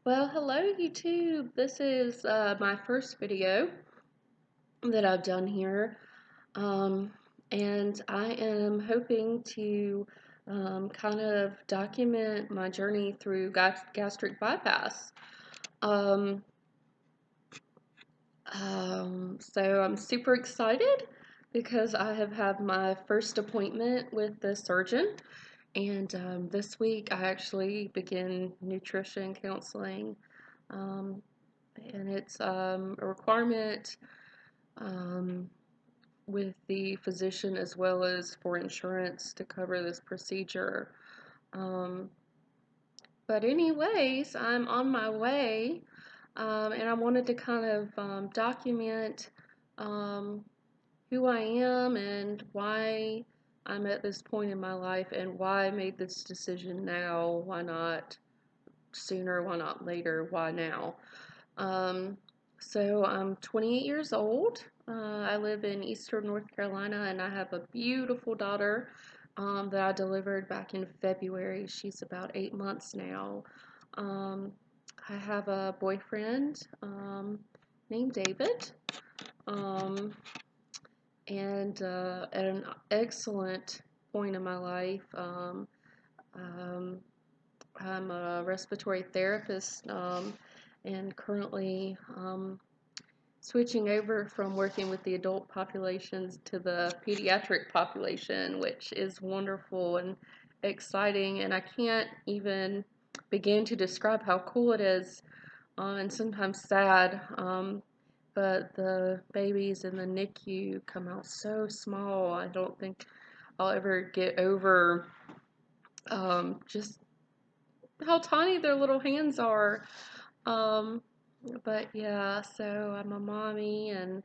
Well, hello YouTube. This is my first video that I've done here, um, and I am hoping to kind of document my journey through gastric bypass. Um, so I'm super excited because I have had my first appointment with the surgeon, and this week I actually begin nutrition counseling. Um, and it's a requirement um, with the physician as well as for insurance to cover this procedure. Um, but anyways, I'm on my way, and I wanted to kind of document um, who I am and why I'm at this point in my life and why I made this decision now. Why not sooner? Why not later? Why now? Um, so I'm 28 years old. I live in Eastern North Carolina, and I have a beautiful daughter that I delivered back in February. She's about 8 months now. Um, I have a boyfriend named David, um, and at an excellent point in my life. Um, I'm a respiratory therapist and currently switching over from working with the adult populations to the pediatric population, which is wonderful and exciting. And I can't even begin to describe how cool it is and sometimes sad. But the babies in the NICU come out so small. I don't think I'll ever get over just how tiny their little hands are. Um, but yeah, so I'm a mommy and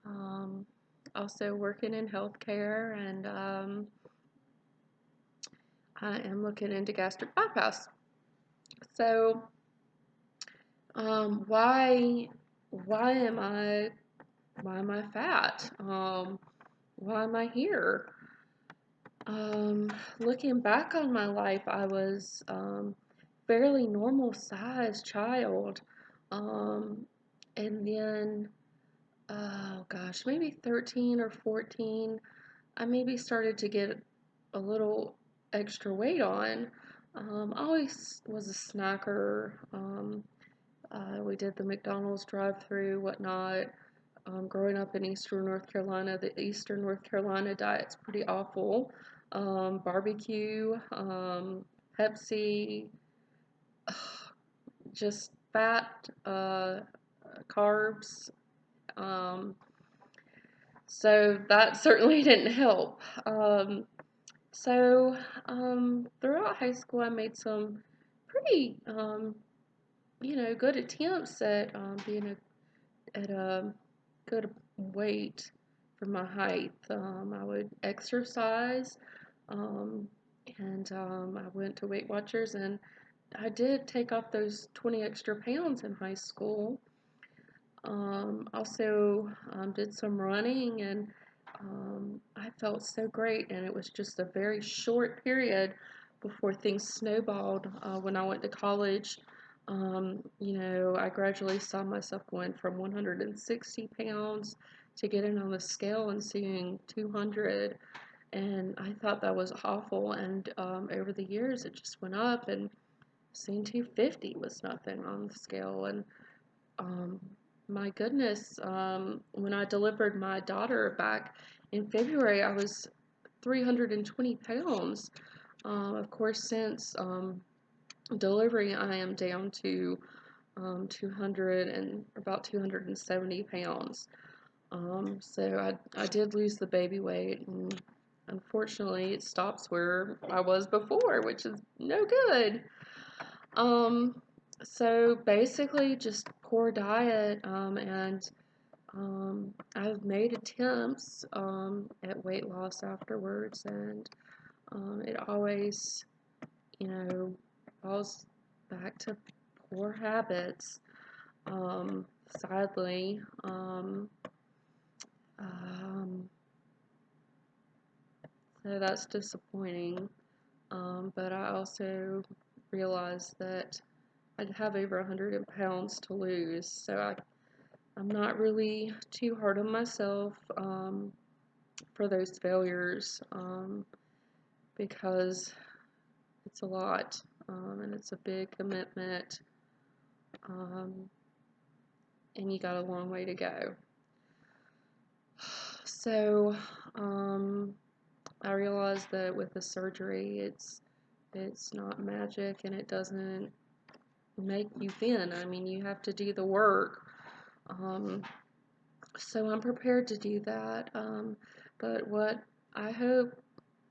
um, also working in healthcare, and I am looking into gastric bypass. So, um, why why am I fat? Why am I here? Looking back on my life, I was fairly normal sized child, um, and then oh gosh, maybe 13 or 14, I maybe started to get a little extra weight on. I always was a snacker. We did the McDonald's drive-through, whatnot. Growing up in Eastern North Carolina, the Eastern North Carolina diet's pretty awful. Barbecue, Pepsi, just fat, carbs. Um, so that certainly didn't help. So, throughout high school, I made some pretty, good attempts at being at a good weight for my height. I would exercise, um, and I went to Weight Watchers, and I did take off those 20 extra pounds in high school. Also, did some running, and I felt so great, and it was just a very short period before things snowballed when I went to college. I gradually saw myself going from 160 pounds to getting on the scale and seeing 200, and I thought that was awful. And over the years, it just went up, and seeing 250 was nothing on the scale, and um, my goodness, when I delivered my daughter back in February, I was 320 pounds. Of course, since delivery, I am down to 200 and about 270 pounds. So I did lose the baby weight, and unfortunately, it stops where I was before, which is no good. Um, so basically, just poor diet, and I've made attempts at weight loss afterwards, and it always, you know, falls back to poor habits. Sadly, um, so that's disappointing. But I also realized that I'd have over 100 pounds to lose. So I'm not really too hard on myself for those failures because it's a lot and it's a big commitment and you got a long way to go. So I realized that with the surgery, it's not magic and it doesn't make you thin. I mean, you have to do the work. So I'm prepared to do that. But what I hope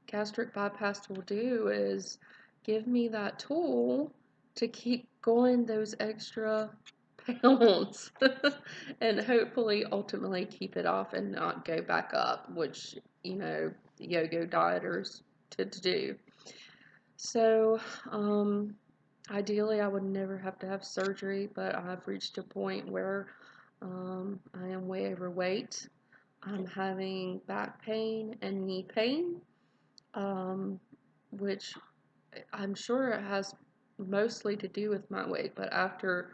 gastric bypass will do is give me that tool to keep going those extra pounds and hopefully ultimately keep it off and not go back up, which, yo-yo dieters tend to do. So, ideally, I would never have to have surgery, but I've reached a point where I am way overweight. I'm having back pain and knee pain, which I'm sure it has mostly to do with my weight. But after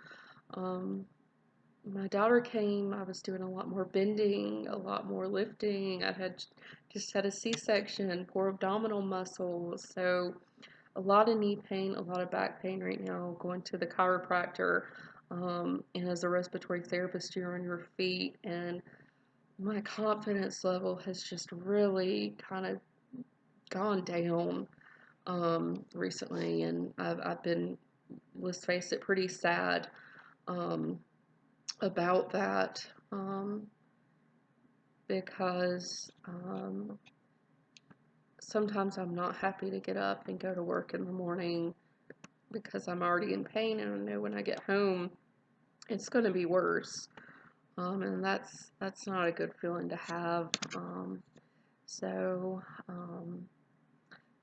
um, my daughter came, I was doing a lot more bending, a lot more lifting. I had just had a C-section, poor abdominal muscles, so a lot of knee pain, a lot of back pain right now, going to the chiropractor. And as a respiratory therapist, you're on your feet, and my confidence level has just really kind of gone down recently, and I've been, let's face it, pretty sad um, about that because sometimes I'm not happy to get up and go to work in the morning because I'm already in pain and I know when I get home it's going to be worse. And that's not a good feeling to have. So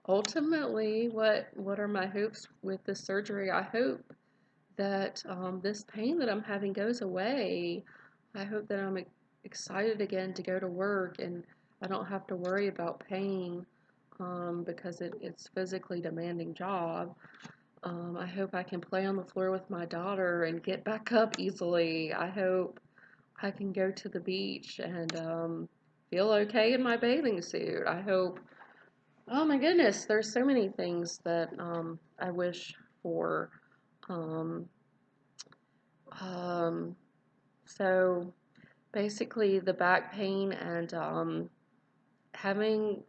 ultimately, what are my hopes with this surgery? I hope that this pain that I'm having goes away. I hope that I'm excited again to go to work and I don't have to worry about pain because it's physically demanding job. I hope I can play on the floor with my daughter and get back up easily. I hope I can go to the beach and feel okay in my bathing suit. I hope, oh my goodness, there's so many things that I wish for. Um, um, so basically, the back pain and having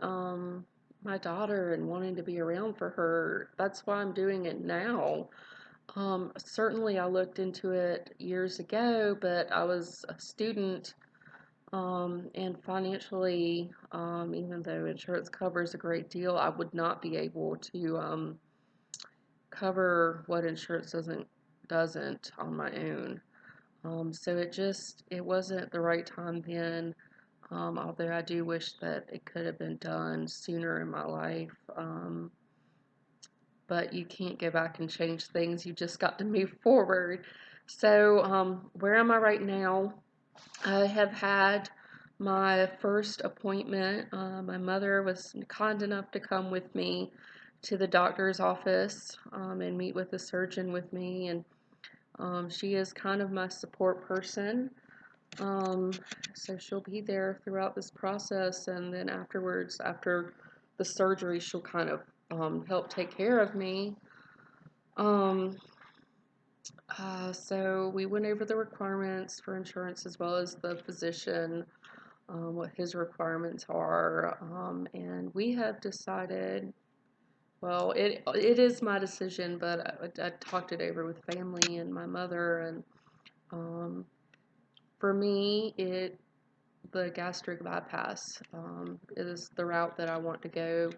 my daughter and wanting to be around for her, that's why I'm doing it now. Certainly, I looked into it years ago, but I was a student, and financially, even though insurance covers a great deal, I would not be able to cover what insurance doesn't on my own. So it wasn't the right time then. Although I do wish that it could have been done sooner in my life. But you can't go back and change things. You just got to move forward. So, where am I right now? I have had my first appointment. My mother was kind enough to come with me to the doctor's office and meet with the surgeon with me. And she is kind of my support person. Um, so she'll be there throughout this process. And then afterwards, after the surgery, she'll kind of help take care of me. Um, so we went over the requirements for insurance as well as the physician, what his requirements are, and we have decided. Well, it is my decision, but I talked it over with family and my mother, and for me, the gastric bypass is the route that I want to go.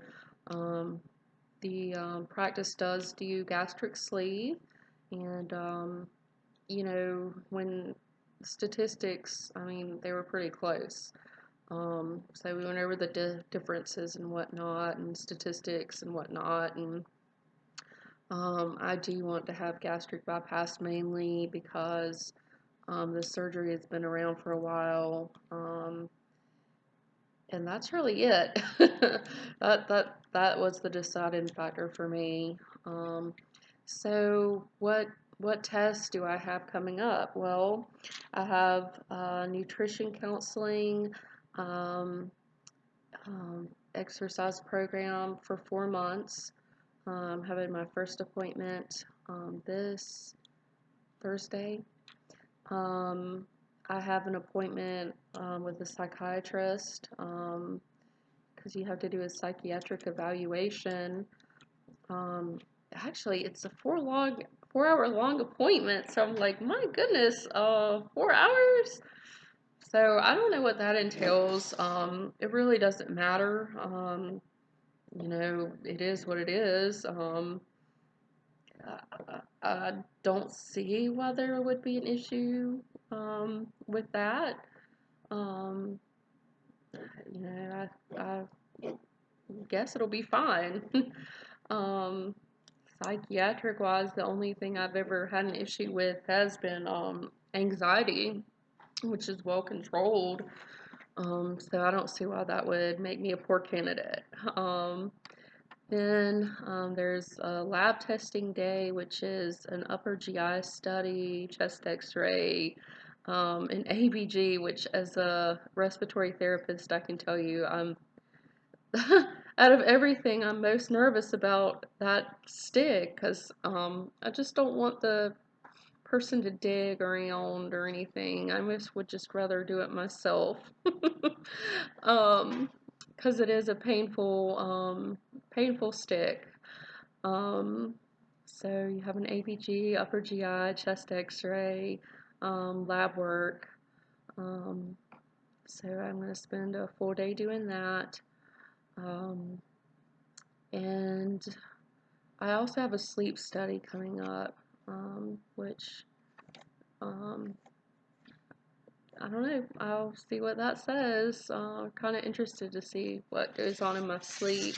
The practice does do gastric sleeve, and when statistics, I mean, they were pretty close. So we went over the differences and whatnot, and statistics and whatnot, and I do want to have gastric bypass mainly because the surgery has been around for a while, and that's really it. That was the deciding factor for me. So what what tests do I have coming up? Well, I have nutrition counseling, um, exercise program for 4 months. Having my first appointment this Thursday. Um, I have an appointment with a psychiatrist because you have to do a psychiatric evaluation. Um, Actually, it's a 4 hour long appointment, so I'm like, my goodness, 4 hours. So I don't know what that entails. It really doesn't matter. It is what it is. I don't see why there would be an issue with that. Um, I guess it'll be fine. um, Psychiatric wise, the only thing I've ever had an issue with has been anxiety, which is well controlled. So I don't see why that would make me a poor candidate. Um, then there's a lab testing day, which is an upper GI study, chest x-ray, an ABG, which as a respiratory therapist, I can tell you I'm out of everything, I'm most nervous about that stick because I just don't want the person to dig around or anything. I would just rather do it myself. um, because it is a painful stick. Um, so you have an ABG, upper GI, chest X-ray, lab work. Um, so I'm going to spend a full day doing that. Um, and I also have a sleep study coming up, which um, I don't know. I'll see what that says. Kind of interested to see what goes on in my sleep.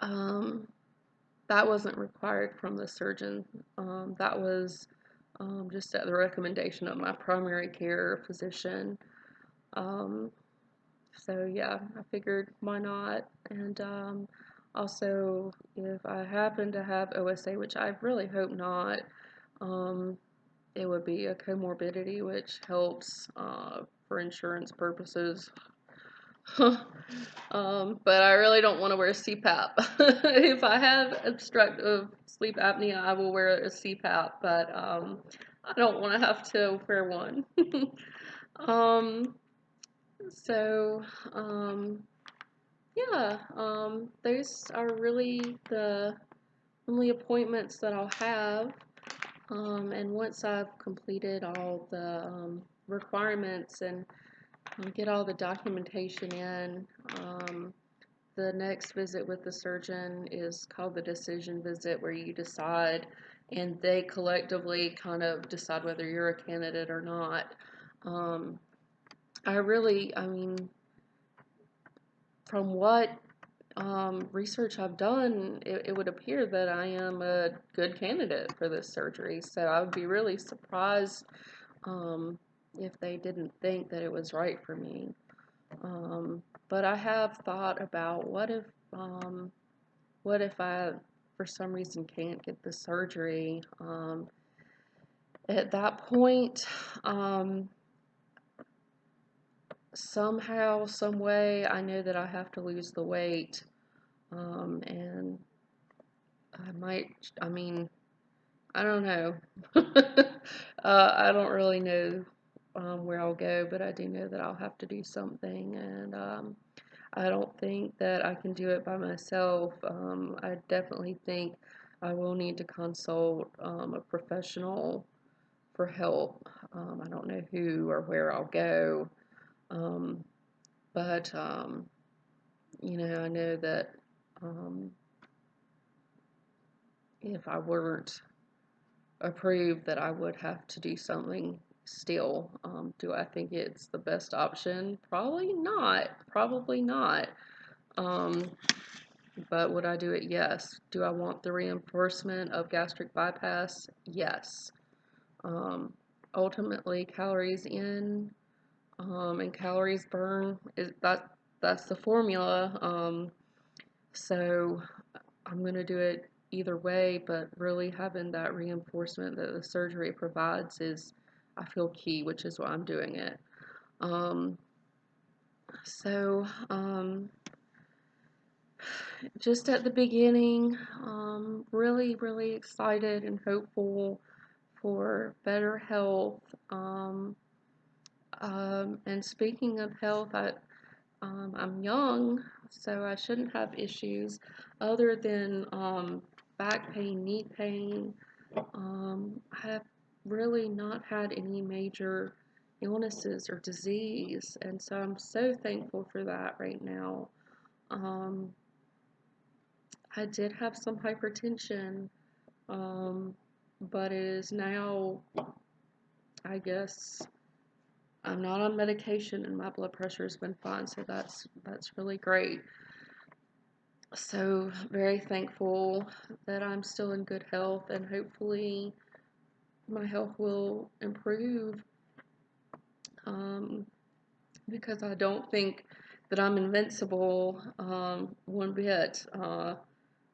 Um, that wasn't required from the surgeon. That was just at the recommendation of my primary care physician. Um, so yeah, I figured why not. And also, if I happen to have OSA, which I really hope not, um, it would be a comorbidity, which helps for insurance purposes. But I really don't want to wear CPAP. If I have obstructive sleep apnea, I will wear a CPAP, but I don't want to have to wear one. um, so, um, yeah, those are really the only appointments that I'll have. And once I've completed all the requirements and get all the documentation in, the next visit with the surgeon is called the decision visit, where you decide and they collectively kind of decide whether you're a candidate or not. Um, I mean, from what research I've done, it would appear that I am a good candidate for this surgery. So I would be really surprised um, if they didn't think that it was right for me. But I have thought about what if I, for some reason, can't get the surgery? At that point, somehow, some way, I know that I have to lose the weight, and I might. I mean, I don't know. I don't really know where I'll go, but I do know that I'll have to do something, and I don't think that I can do it by myself. I definitely think I will need to consult a professional for help. I don't know who or where I'll go, um, but I know that um, if I weren't approved, that I would have to do something still. Do I think it's the best option? Probably not. Probably not. Um, But would I do it? Yes. Do I want the reinforcement of gastric bypass? Yes. Um, Ultimately, calories in and calories burn that's the formula. So I'm gonna do it either way, but really having that reinforcement that the surgery provides is, I feel, key, which is why I'm doing it. Um, so, just at the beginning, really, really excited and hopeful for better health. And speaking of health, I'm young, so I shouldn't have issues other than back pain, knee pain. I have really not had any major illnesses or disease, and so I'm so thankful for that right now. Um, I did have some hypertension, um, but it is now, I guess, I'm not on medication and my blood pressure has been fine, so that's really great. So very thankful that I'm still in good health, and hopefully my health will improve, um, because I don't think that I'm invincible, one bit.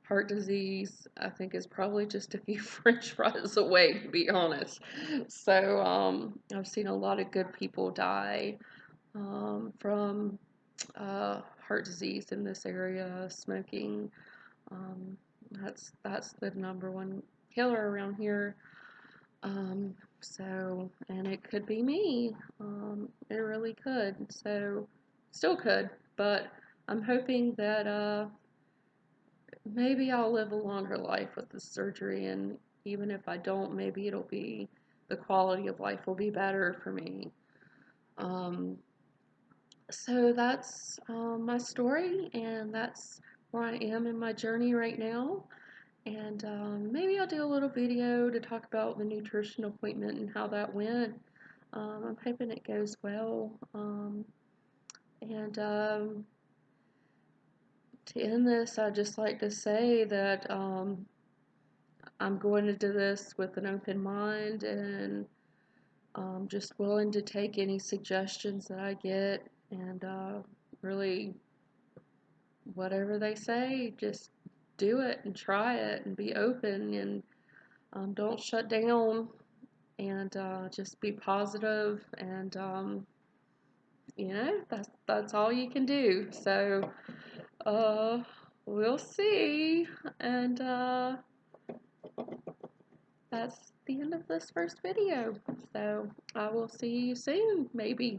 Heart disease, I think, is probably just a few French fries away, to be honest. So I've seen a lot of good people die from heart disease in this area, smoking. Um, that's the number one killer around here. And it could be me. It really could. So, still could, but I'm hoping that maybe I'll live a longer life with the surgery, and even if I don't, maybe it'll be the quality of life will be better for me. Um, so that's my story, and that's where I am in my journey right now. And maybe I'll do a little video to talk about the nutrition appointment and how that went. I'm hoping it goes well. And to end this, I'd just like to say that I'm going to do this with an open mind, and just willing to take any suggestions that I get, and really, whatever they say, just do it and try it and be open, and don't shut down, and just be positive, and that's all you can do. So uh, we'll see, and that's the end of this first video. So I will see you soon, maybe.